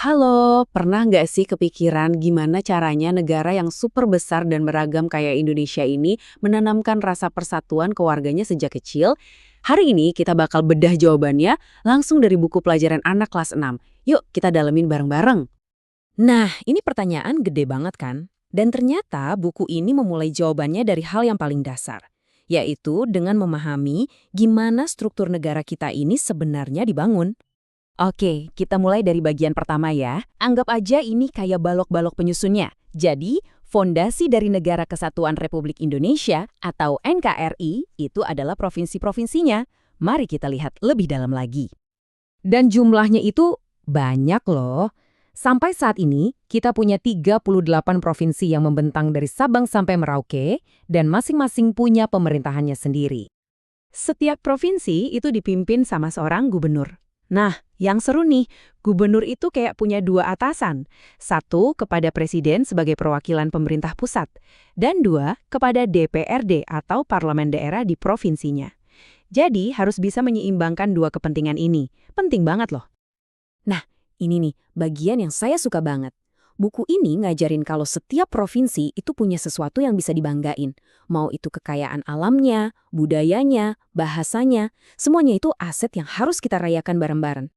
Halo, pernah nggak sih kepikiran gimana caranya negara yang super besar dan beragam kayak Indonesia ini menanamkan rasa persatuan ke warganya sejak kecil? Hari ini kita bakal bedah jawabannya langsung dari buku pelajaran anak kelas 6. Yuk kita dalemin bareng-bareng. Nah, ini pertanyaan gede banget kan? Dan ternyata buku ini memulai jawabannya dari hal yang paling dasar, yaitu dengan memahami gimana struktur negara kita ini sebenarnya dibangun. Oke, kita mulai dari bagian pertama ya. Anggap aja ini kayak balok-balok penyusunnya. Jadi, fondasi dari Negara Kesatuan Republik Indonesia atau NKRI itu adalah provinsi-provinsinya. Mari kita lihat lebih dalam lagi. Dan jumlahnya itu banyak loh. Sampai saat ini, kita punya 38 provinsi yang membentang dari Sabang sampai Merauke, dan masing-masing punya pemerintahannya sendiri. Setiap provinsi itu dipimpin sama seorang gubernur. Nah, yang seru nih, gubernur itu kayak punya dua atasan. Satu kepada presiden sebagai perwakilan pemerintah pusat, dan dua kepada DPRD atau parlemen daerah di provinsinya. Jadi harus bisa menyeimbangkan dua kepentingan ini. Penting banget loh. Nah, ini nih, bagian yang saya suka banget. Buku ini ngajarin kalau setiap provinsi itu punya sesuatu yang bisa dibanggain. Mau itu kekayaan alamnya, budayanya, bahasanya, semuanya itu aset yang harus kita rayakan bareng-bareng.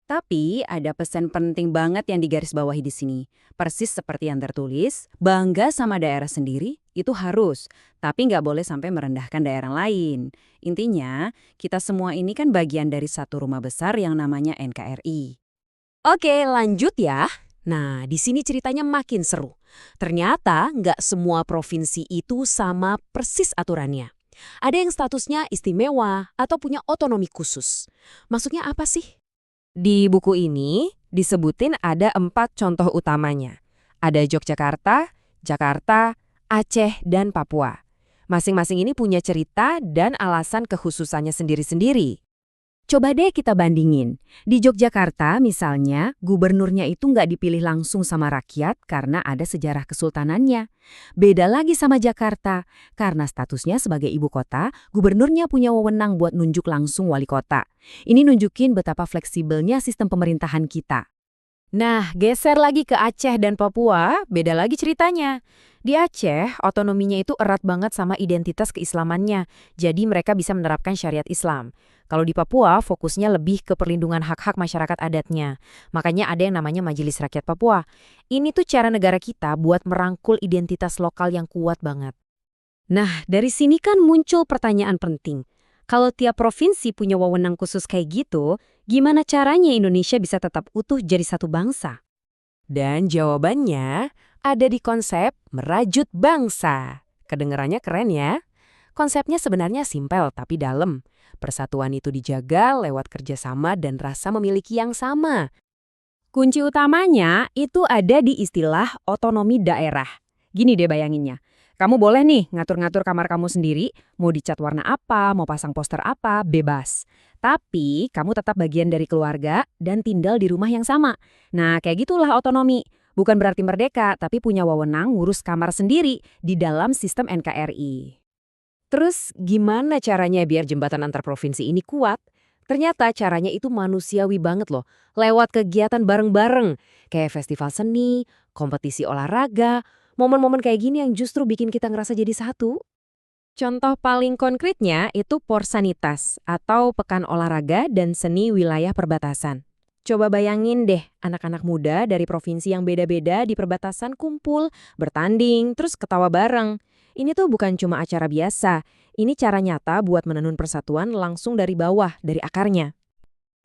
Tapi ada pesan penting banget yang digarisbawahi di sini. Persis seperti yang tertulis, bangga sama daerah sendiri itu harus, tapi nggak boleh sampai merendahkan daerah lain. Intinya, kita semua ini kan bagian dari satu rumah besar yang namanya NKRI. Oke, lanjut ya. Nah, di sini ceritanya makin seru. Ternyata nggak semua provinsi itu sama persis aturannya. Ada yang statusnya istimewa atau punya otonomi khusus. Maksudnya apa sih? Di buku ini disebutin ada 4 contoh utamanya. Ada Yogyakarta, Jakarta, Aceh, dan Papua. Masing-masing ini punya cerita dan alasan kekhususannya sendiri-sendiri. Coba deh kita bandingin. Di Yogyakarta misalnya, gubernurnya itu nggak dipilih langsung sama rakyat karena ada sejarah kesultanannya. Beda lagi sama Jakarta, karena statusnya sebagai ibu kota, gubernurnya punya wewenang buat nunjuk langsung wali kota. Ini nunjukin betapa fleksibelnya sistem pemerintahan kita. Nah, geser lagi ke Aceh dan Papua, beda lagi ceritanya. Di Aceh, otonominya itu erat banget sama identitas keislamannya, jadi mereka bisa menerapkan syariat Islam. Kalau di Papua, fokusnya lebih ke perlindungan hak-hak masyarakat adatnya. Makanya ada yang namanya Majelis Rakyat Papua. Ini tuh cara negara kita buat merangkul identitas lokal yang kuat banget. Nah, dari sini kan muncul pertanyaan penting. Kalau tiap provinsi punya wewenang khusus kayak gitu, gimana caranya Indonesia bisa tetap utuh jadi satu bangsa? Dan jawabannya ada di konsep merajut bangsa. Kedengarannya keren ya? Konsepnya sebenarnya simpel tapi dalam. Persatuan itu dijaga lewat kerjasama dan rasa memiliki yang sama. Kunci utamanya itu ada di istilah otonomi daerah. Gini deh bayanginnya. Kamu boleh nih ngatur-ngatur kamar kamu sendiri, mau dicat warna apa, mau pasang poster apa, bebas. Tapi kamu tetap bagian dari keluarga dan tinggal di rumah yang sama. Nah, kayak gitulah otonomi. Bukan berarti merdeka, tapi punya wewenang ngurus kamar sendiri di dalam sistem NKRI. Terus gimana caranya biar jembatan antar provinsi ini kuat? Ternyata caranya itu manusiawi banget loh, lewat kegiatan bareng-bareng. Kayak festival seni, kompetisi olahraga, momen-momen kayak gini yang justru bikin kita ngerasa jadi satu. Contoh paling konkretnya itu Porsanitas atau Pekan Olahraga dan Seni Wilayah Perbatasan. Coba bayangin deh, anak-anak muda dari provinsi yang beda-beda di perbatasan kumpul, bertanding, terus ketawa bareng. Ini tuh bukan cuma acara biasa, ini cara nyata buat menenun persatuan langsung dari bawah, dari akarnya.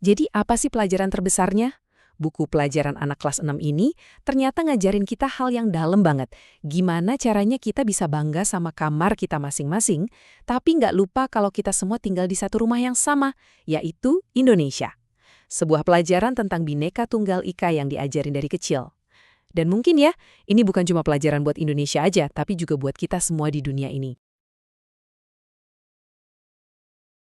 Jadi apa sih pelajaran terbesarnya? Buku pelajaran anak kelas 6 ini ternyata ngajarin kita hal yang dalam banget. Gimana caranya kita bisa bangga sama kamar kita masing-masing, tapi nggak lupa kalau kita semua tinggal di satu rumah yang sama, yaitu Indonesia. Sebuah pelajaran tentang Bhinneka Tunggal Ika yang diajarin dari kecil. Dan mungkin ya, ini bukan cuma pelajaran buat Indonesia aja, tapi juga buat kita semua di dunia ini.